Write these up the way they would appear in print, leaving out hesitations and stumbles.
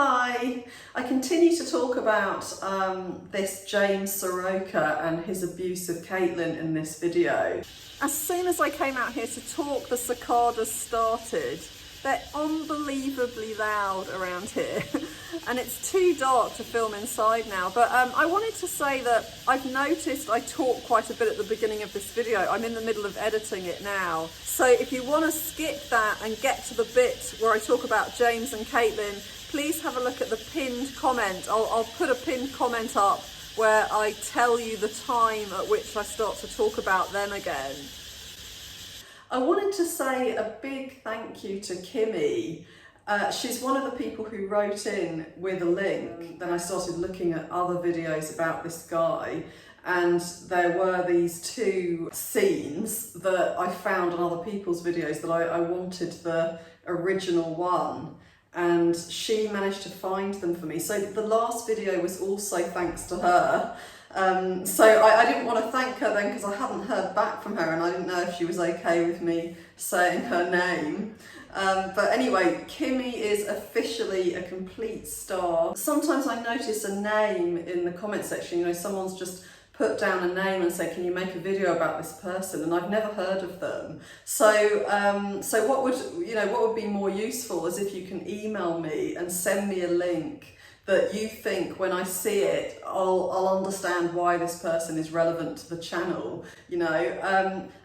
Hi, I continue to talk about this James Saroka and his abuse of Kaitlin in this video. As soon as I came out here to talk, the cicadas started. They're unbelievably loud around here and it's too dark to film inside now, but I wanted to say that I've noticed I talk quite a bit at the beginning of this video. I'm in the middle of editing it now, so if you want to skip that and get to the bit where I talk about James and Kaitlin, please have a look at the pinned comment. I'll put a pinned comment up where I tell you the time at which I start to talk about them again. I wanted to say a big thank you to Kimmy. She's one of the people who wrote in with a link. Then I started looking at other videos about this guy, and there were these two scenes that I found on other people's videos that I wanted the original one, and she managed to find them for me. So the last video was also thanks to her. So I didn't want to thank her then because I hadn't heard back from her and I didn't know if she was okay with me saying her name. But anyway, Kimmy is officially a complete star. Sometimes I notice a name in the comment section, you know, someone's just put down a name and say, can you make a video about this person? And I've never heard of them. So so what would be more useful is if you can email me and send me a link that you think when I see it, I'll understand why this person is relevant to the channel, you know,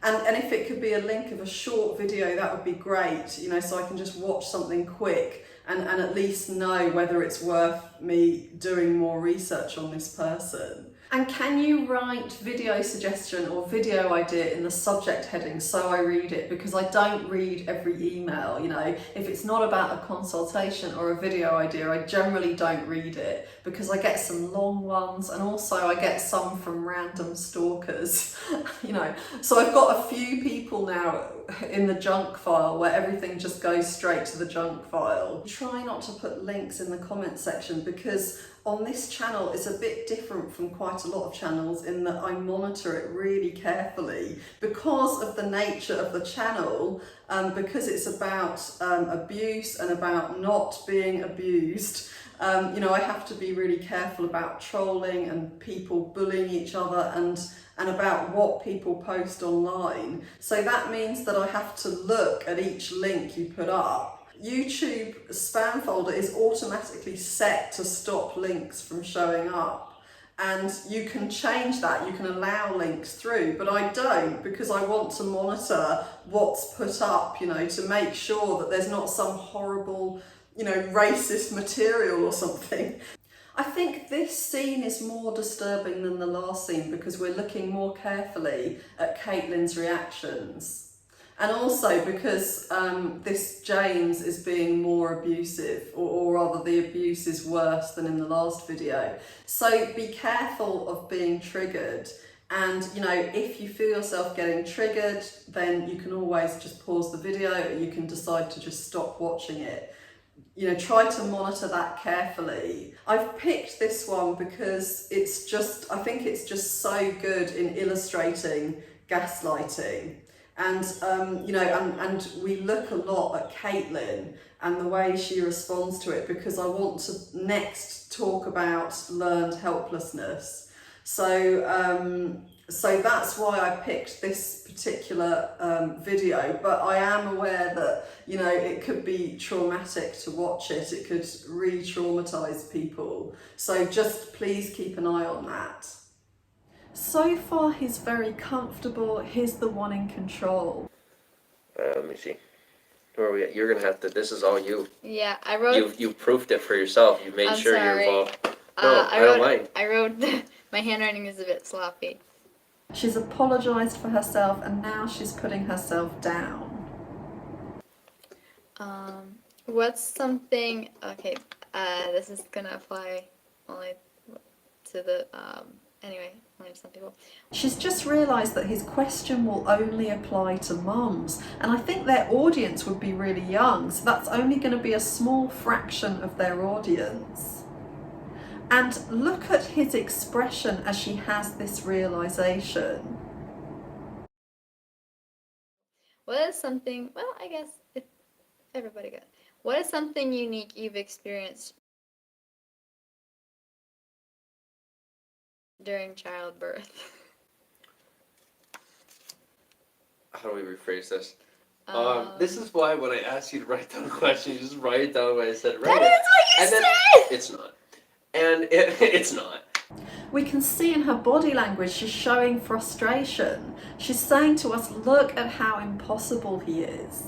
and if it could be a link of a short video, that would be great, you know, so I can just watch something quick and at least know whether it's worth me doing more research on this person. And can you write video suggestion or video idea in the subject heading so I read it, because I don't read every email, you know. If it's not about a consultation or a video idea, I generally don't read it because I get some long ones and also I get some from random stalkers, you know. So I've got a few people now in the junk file where everything just goes straight to the junk file. Try not to put links in the comment section because on this channel it's a bit different from quite a lot of channels in that I monitor it really carefully because of the nature of the channel, because it's about abuse and about not being abused. You know, I have to be really careful about trolling and people bullying each other and about what people post online. So that means that I have to look at each link you put up. YouTube spam folder is automatically set to stop links from showing up, and you can change that, you can allow links through, but I don't because I want to monitor what's put up, you know, to make sure that there's not some horrible, you know, racist material or something. I think this scene is more disturbing than the last scene because we're looking more carefully at Kaitlin's reactions. And also because this James is being more abusive, or rather the abuse is worse than in the last video. So be careful of being triggered. And you know, if you feel yourself getting triggered, then you can always just pause the video, or you can decide to just stop watching it. You know, try to monitor that carefully. I've picked this one because it's just, I think it's just so good in illustrating gaslighting. And you know, and we look a lot at Kaitlin and the way she responds to it because I want to next talk about learned helplessness. So so that's why I picked this particular video, but I am aware that, you know, it could be traumatic to watch it. It could re-traumatize people. So just please keep an eye on that. So far he's very comfortable, he's the one in control. Let me see. Where are we at? You're gonna have to, this is all you. Yeah, I wrote... You proofed it for yourself, you made sure you're involved. No, I don't mind. I wrote, my handwriting is a bit sloppy. She's apologised for herself and now she's putting herself down. What's something, okay, this is gonna apply only to the, anyway, only to some people. She's just realised that his question will only apply to mums, and I think their audience would be really young, so that's only going to be a small fraction of their audience. And look at his expression as she has this realisation. What is something, well, I guess if everybody got, what is something unique you've experienced during childbirth. How do we rephrase this? This is why when I asked you to write down a question, you just write it down when I said That write is it. what you And then said! it's not. And it's not. We can see in her body language she's showing frustration. She's saying to us, look at how impossible he is.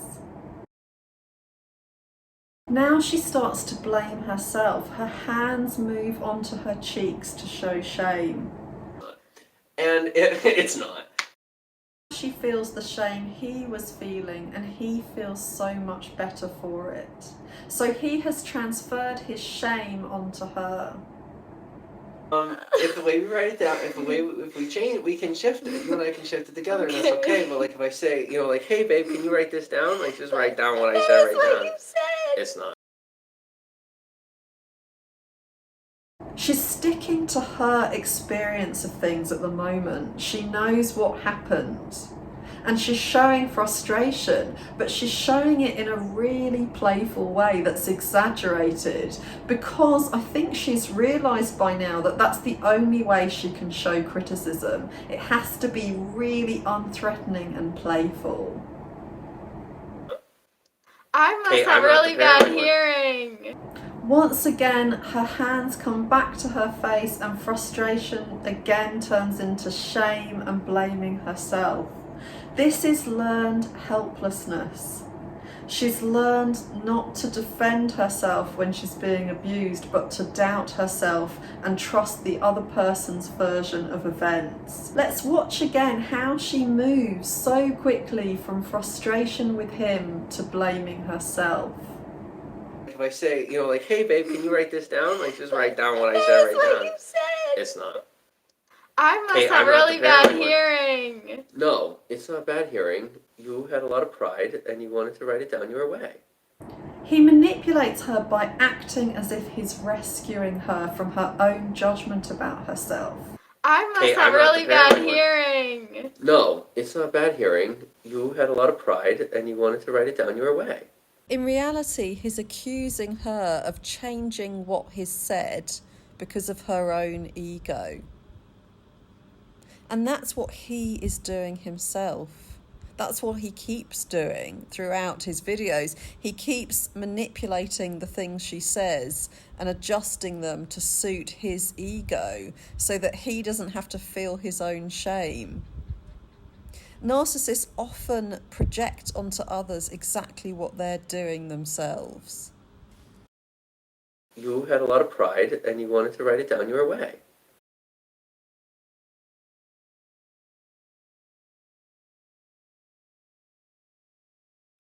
Now she starts to blame herself. Her hands move onto her cheeks to show shame. And it's not. She feels the shame he was feeling, and he feels so much better for it. So he has transferred his shame onto her. If the way we write it down, if we change it, we can shift it. You and I can shift it together, and that's okay. But like if I say, like, hey babe, can you write this down? Like just write down what I said right What down. you said! It's not. She's sticking to her experience of things at the moment. She knows what happened. And she's showing frustration, but she's showing it in a really playful way that's exaggerated, because I think she's realised by now that that's the only way she can show criticism. It has to be really unthreatening and playful. I must Hey, have I'm not really the bad paranoid one. hearing. Once again, her hands come back to her face, and frustration again turns into shame and blaming herself. This is learned helplessness. She's learned not to defend herself when she's being abused, but to doubt herself and trust the other person's version of events. Let's watch again how she moves so quickly from frustration with him to blaming herself. If I say, like, hey babe, can you write this down? Like just write down what I said right What down. you said! It's not. I must Hey, have I'm not really the bad paranoid one. hearing. No, it's not bad hearing. You had a lot of pride, and you wanted to write it down your way. He manipulates her by acting as if he's rescuing her from her own judgment about herself. I must Hey, have I'm not really the bad paranoid one. hearing. No, it's not bad hearing. You had a lot of pride, and you wanted to write it down your way. In reality, he's accusing her of changing what he's said because of her own ego. And that's what he is doing himself. That's what he keeps doing throughout his videos. He keeps manipulating the things she says and adjusting them to suit his ego so that he doesn't have to feel his own shame. Narcissists often project onto others exactly what they're doing themselves. You had a lot of pride, and you wanted to write it down your way.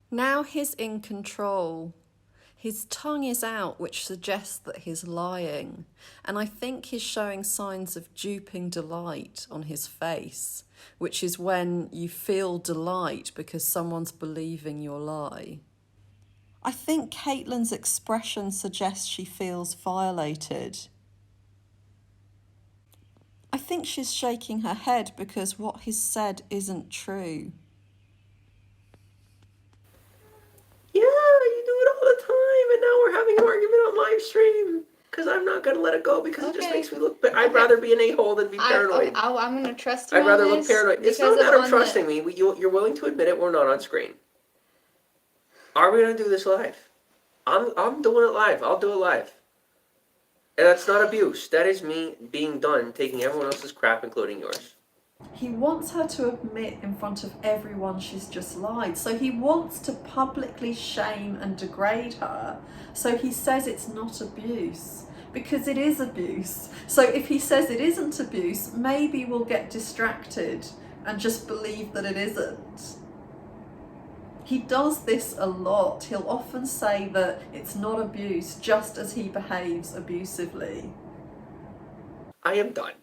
Now he's in control. His tongue is out, which suggests that he's lying. And I think he's showing signs of duping delight on his face, which is when you feel delight because someone's believing your lie. I think Kaitlin's expression suggests she feels violated. I think she's shaking her head because what he's said isn't true. Yeah, you do it all the time, and now we're having an argument on live stream. Because I'm not going to let it go, because it just Okay. makes me look... I'd rather be an a-hole than be paranoid. I'm gonna trust you I'd rather on look this paranoid. It's because not a matter of on trusting me. You're willing to admit it, we're not on screen. Are we going to do this live? I'm doing it live. I'll do it live. And that's not abuse. That is me being done, taking everyone else's crap, including yours. He wants her to admit in front of everyone she's just lied. So he wants to publicly shame and degrade her. So he says it's not abuse, because it is abuse. So if he says it isn't abuse, maybe we'll get distracted and just believe that it isn't. He does this a lot. He'll often say that it's not abuse, just as he behaves abusively. I am done.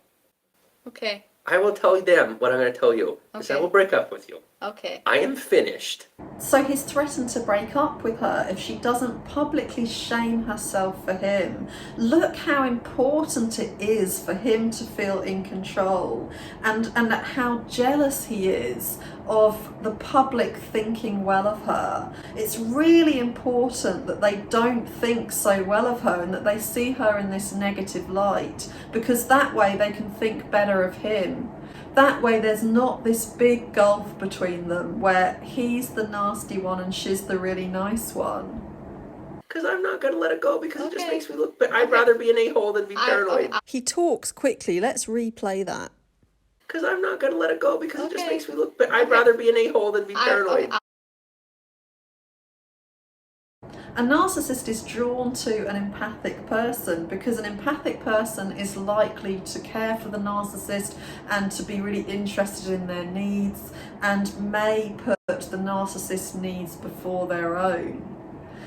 Okay. I will tell them what I'm going to tell you. Because I Okay. will break up with you. Okay. I am finished. So he's threatened to break up with her if she doesn't publicly shame herself for him. Look how important it is for him to feel in control, and how jealous he is of the public thinking well of her. It's really important that they don't think so well of her and that they see her in this negative light, because that way they can think better of him. That way there's not this big gulf between them where he's the nasty one and she's the really nice one. Because I'm not going to let it go because it just Okay. makes me look... But I'd rather be an a-hole than be paranoid. He talks quickly. Let's replay that. Because I'm not going to let it go because it just Okay. makes me look... But I'd rather be an a-hole than be paranoid. A narcissist is drawn to an empathic person because an empathic person is likely to care for the narcissist and to be really interested in their needs and may put the narcissist's needs before their own.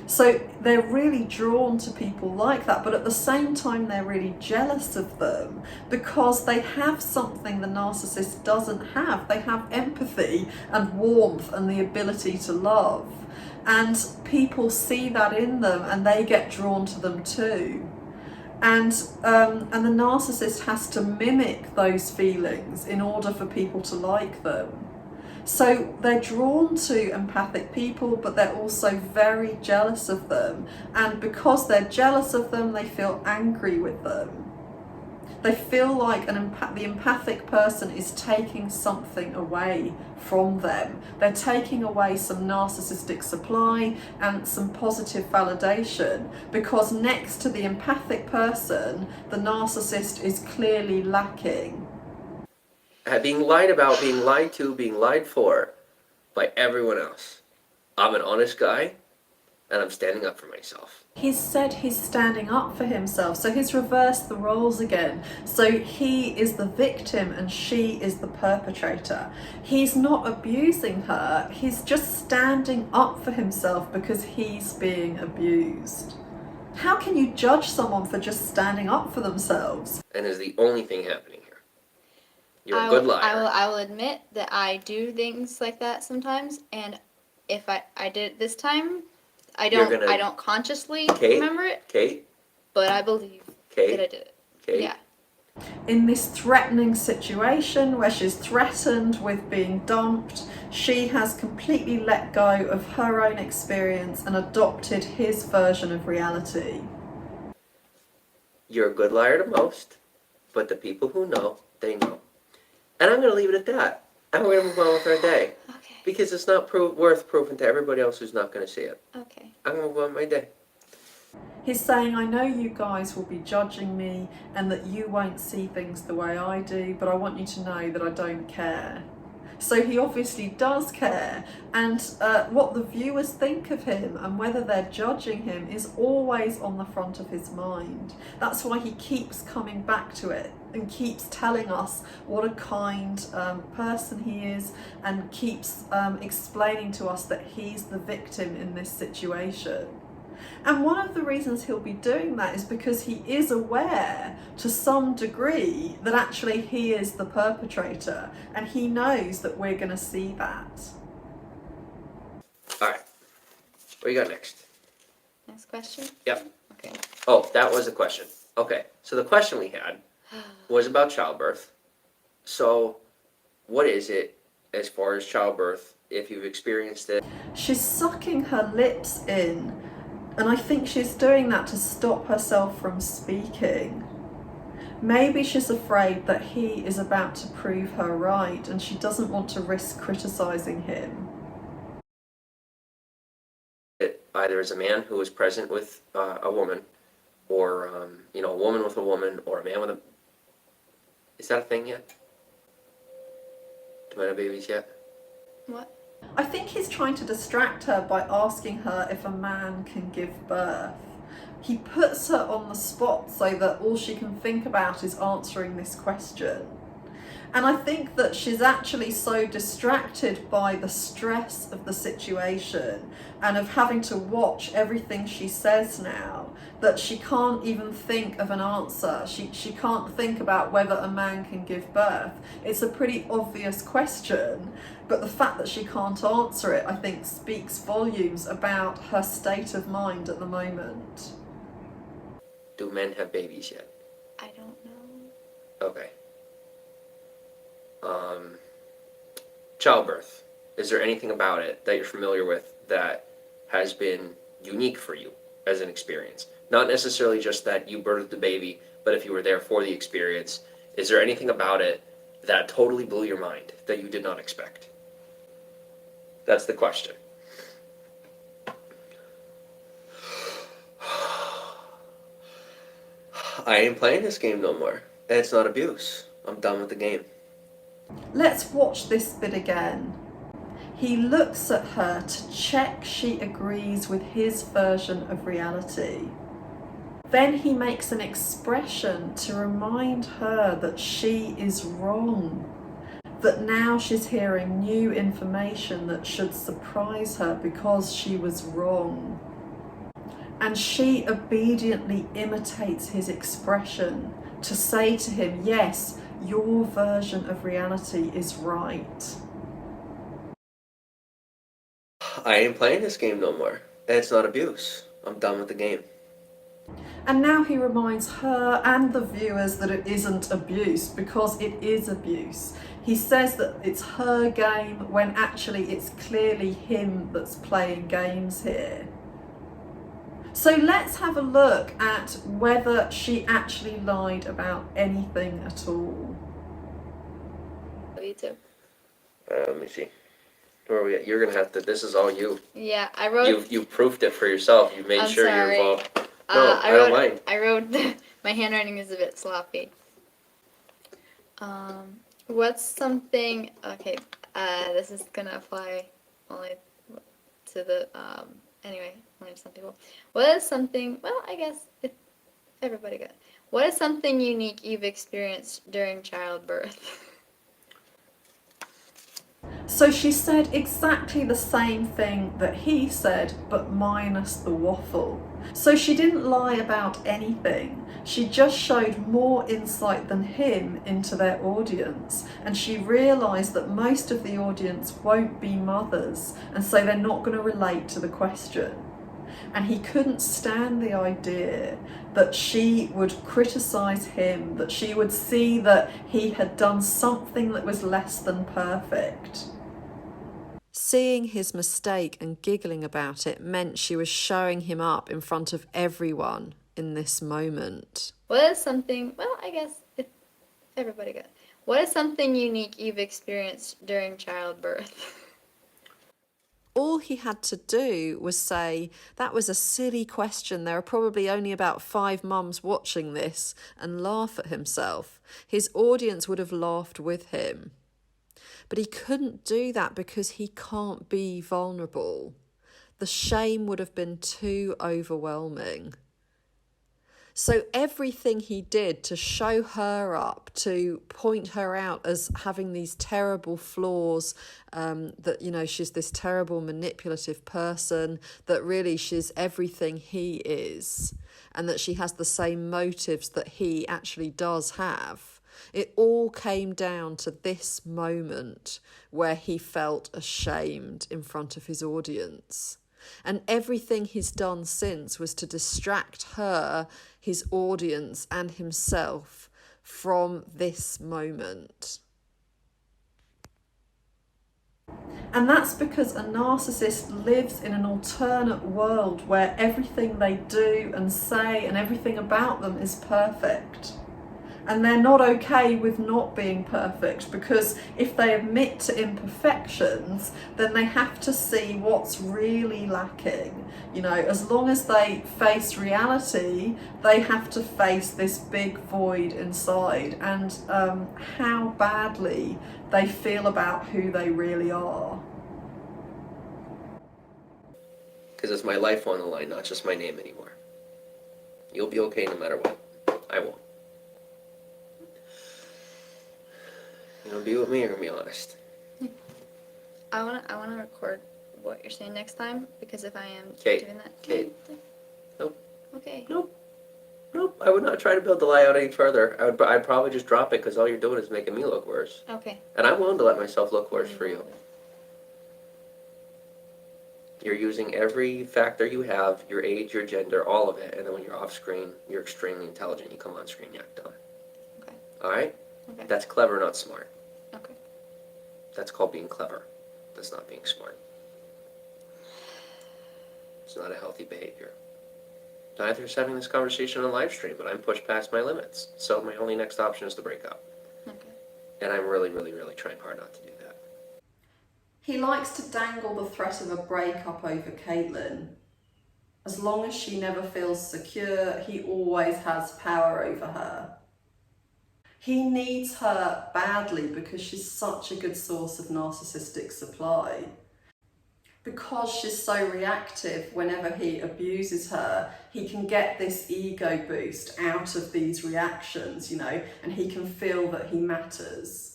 So they're really drawn to people like that, but at the same time they're really jealous of them because they have something the narcissist doesn't have. They have empathy and warmth and the ability to love. And people see that in them and they get drawn to them too. And the narcissist has to mimic those feelings in order for people to like them. So they're drawn to empathic people, but they're also very jealous of them. And because they're jealous of them, they feel angry with them. They feel like the empathic person is taking something away from them. They're taking away some narcissistic supply and some positive validation, because next to the empathic person, the narcissist is clearly lacking. Being lied about, being lied to, being lied for by everyone else. I'm an honest guy, and I'm standing up for myself. He's said he's standing up for himself, so he's reversed the roles again. So he is the victim and she is the perpetrator. He's not abusing her, he's just standing up for himself because he's being abused. How can you judge someone for just standing up for themselves? And is the only thing happening here. You're a good liar. I will admit that I do things like that sometimes, and if I did it this time, I don't consciously remember it. Kate? But I believe that I did it. Kate? Yeah. In this threatening situation where she's threatened with being dumped, she has completely let go of her own experience and adopted his version of reality. You're a good liar to most, but the people who know, they know. And I'm going to leave it at that. And we're going to move on with our day. Okay. Because it's not worth proving to everybody else who's not going to see it. Okay. I'm going to move on with my day. He's saying, I know you guys will be judging me and that you won't see things the way I do, but I want you to know that I don't care. So he obviously does care, and what the viewers think of him and whether they're judging him is always on the front of his mind. That's why he keeps coming back to it and keeps telling us what a kind person he is, and keeps explaining to us that he's the victim in this situation. And one of the reasons he'll be doing that is because he is aware to some degree that actually he is the perpetrator, and he knows that we're going to see that. Alright. What you got next? Next question? Yep. Okay. Oh, that was the question. Okay. So the question we had was about childbirth. So what is it as far as childbirth, if you've experienced it? She's sucking her lips in, and I think she's doing that to stop herself from speaking. Maybe she's afraid that he is about to prove her right and she doesn't want to risk criticising him. Either as a man who was present with a woman, or a woman with a woman, or a man with a... Is that a thing yet? Do men have babies yet? What? I think he's trying to distract her by asking her if a man can give birth. He puts her on the spot so that all she can think about is answering this question. And I think that she's actually so distracted by the stress of the situation and of having to watch everything she says now that she can't even think of an answer. She can't think about whether a man can give birth. It's a pretty obvious question, but the fact that she can't answer it, I think, speaks volumes about her state of mind at the moment. Do men have babies yet? I don't know. Okay. Childbirth. Is there anything about it that you're familiar with that has been unique for you as an experience? Not necessarily just that you birthed the baby, but if you were there for the experience, is there anything about it that totally blew your mind that you did not expect? That's the question. I ain't playing this game no more. It's not abuse. I'm done with the game. Let's watch this bit again. He looks at her to check she agrees with his version of reality. Then he makes an expression to remind her that she is wrong, that now she's hearing new information that should surprise her because she was wrong. And she obediently imitates his expression to say to him, yes, your version of reality is right. I ain't playing this game no more. It's not abuse. I'm done with the game. And now he reminds her and the viewers that it isn't abuse, because it is abuse. He says that it's her game when actually it's clearly him that's playing games here. So let's have a look at whether she actually lied about anything at all. You too. Let me see. Where are we at? You're gonna have to. This is all you. Yeah, I wrote. You've proofed it for yourself. You made I'm sure you're sorry. involved. No, I don't mind. I wrote. My handwriting is a bit sloppy. What's something? Okay. This is gonna apply only to the. Anyway, only to some people. What is something? Well, I guess everybody got. What is something unique you've experienced during childbirth? So she said exactly the same thing that he said, but minus the waffle. So she didn't lie about anything. She just showed more insight than him into their audience. And she realised that most of the audience won't be mothers, and so they're not going to relate to the question. And he couldn't stand the idea that she would criticise him, that she would see that he had done something that was less than perfect. Seeing his mistake and giggling about it meant she was showing him up in front of everyone in this moment. What is something? Well, I guess everybody got. What is something unique you've experienced during childbirth? All he had to do was say, that was a silly question. There are probably only about 5 mums watching this, and laugh at himself. His audience would have laughed with him. But he couldn't do that because he can't be vulnerable. The shame would have been too overwhelming. So everything he did to show her up, to point her out as having these terrible flaws, that, you know, she's this terrible manipulative person, that really she's everything he is, and that she has the same motives that he actually does have. It all came down to this moment where he felt ashamed in front of his audience. And everything he's done since was to distract her, his audience, and himself from this moment. And that's because a narcissist lives in an alternate world where everything they do and say and everything about them is perfect. And they're not okay with not being perfect, because if they admit to imperfections, then they have to see what's really lacking. You know, as long as they face reality, they have to face this big void inside, and how badly they feel about who they really are. Because it's my life on the line, not just my name anymore. You'll be okay no matter what. I won't. You're gonna be with me, or you're gonna be honest. I wanna record what you're saying next time, because if I am Kate, doing that, Kate. Nope. Okay. Nope. I would not try to build the lie out any further. I'd probably just drop it, because all you're doing is making me look worse. Okay. And I'm willing to let myself look worse for you. You're using every factor you have, your age, your gender, all of it, and then when you're off screen, you're extremely intelligent. You come on screen, you act dumb. Okay. Alright? Okay. That's clever, not smart. Okay. That's called being clever. That's not being smart. It's not a healthy behavior. Neither is having this conversation on live stream, but I'm pushed past my limits. So my only next option is to break up. Okay. And I'm really, really, really trying hard not to do that. He likes to dangle the threat of a breakup over Kaitlin. As long as she never feels secure, he always has power over her. He needs her badly because she's such a good source of narcissistic supply. Because she's so reactive, whenever he abuses her, he can get this ego boost out of these reactions, you know, and he can feel that he matters.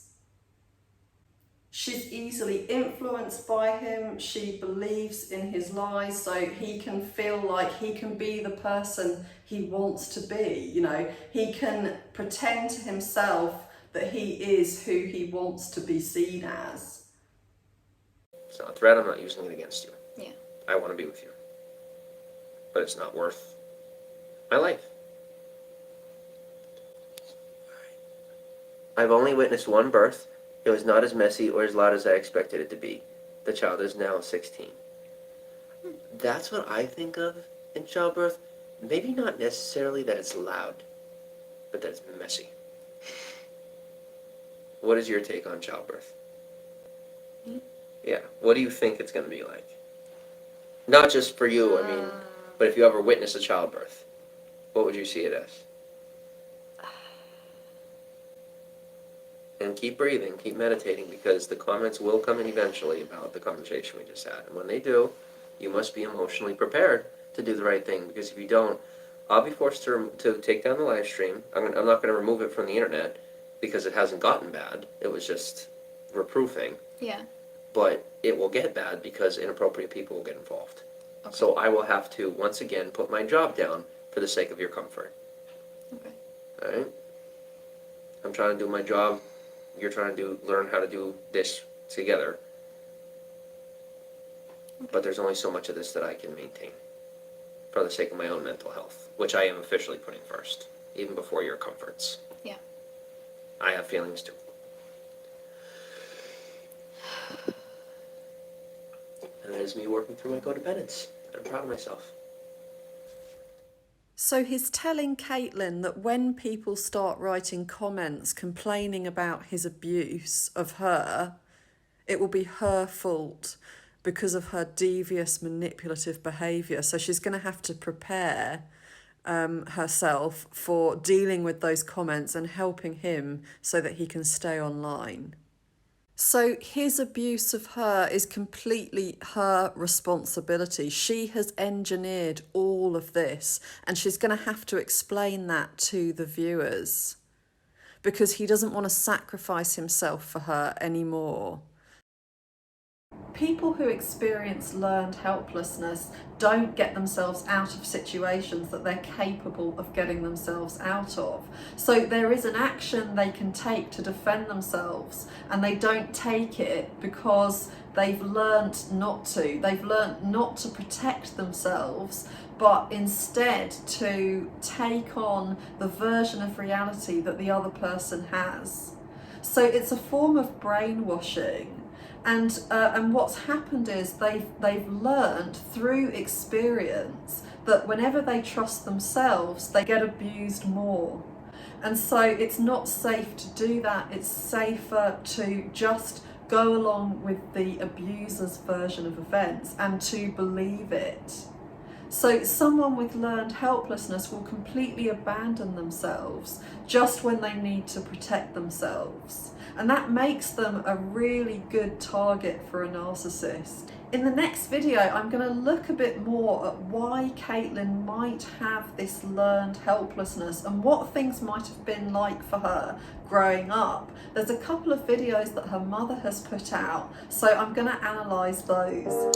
She's easily influenced by him. She believes in his lies, so he can feel like he can be the person he wants to be, you know. He can pretend to himself that he is who he wants to be seen as. It's not a threat, I'm not using it against you. Yeah. I want to be with you. But it's not worth my life. I've only witnessed one birth. It was not as messy or as loud as I expected it to be. The child is now 16. That's what I think of in childbirth. Maybe not necessarily that it's loud, but that it's messy. What is your take on childbirth? Yeah, what do you think it's going to be like? Not just for you, I mean, but if you ever witness a childbirth, what would you see it as? And keep breathing, keep meditating, because the comments will come in eventually about the conversation we just had. And when they do, you must be emotionally prepared to do the right thing, because if you don't, I'll be forced to take down the live stream. I'm not going to remove it from the internet, because it hasn't gotten bad. It was just reproofing. Yeah. But it will get bad because inappropriate people will get involved. Okay. So I will have to, once again, put my job down for the sake of your comfort. Okay. Alright? I'm trying to do my job. You're trying to learn how to do this together. Okay. But there's only so much of this that I can maintain for the sake of my own mental health, which I am officially putting first, even before your comforts. Yeah. I have feelings too. And that is me working through my codependence. I'm proud of myself. So he's telling Kaitlin that when people start writing comments complaining about his abuse of her, it will be her fault because of her devious, manipulative behaviour. So she's going to have to prepare herself for dealing with those comments and helping him so that he can stay online. So his abuse of her is completely her responsibility. She has engineered all of this, and she's going to have to explain that to the viewers because he doesn't want to sacrifice himself for her anymore. People who experience learned helplessness don't get themselves out of situations that they're capable of getting themselves out of. So there is an action they can take to defend themselves, and they don't take it because they've learnt not to. They've learnt not to protect themselves, but instead to take on the version of reality that the other person has. So it's a form of brainwashing. And what's happened is they've learned through experience that whenever they trust themselves, they get abused more. And so it's not safe to do that. It's safer to just go along with the abuser's version of events and to believe it. So someone with learned helplessness will completely abandon themselves just when they need to protect themselves. And that makes them a really good target for a narcissist. In the next video, I'm going to look a bit more at why Kaitlin might have this learned helplessness and what things might have been like for her growing up. There's a couple of videos that her mother has put out, so I'm going to analyse those.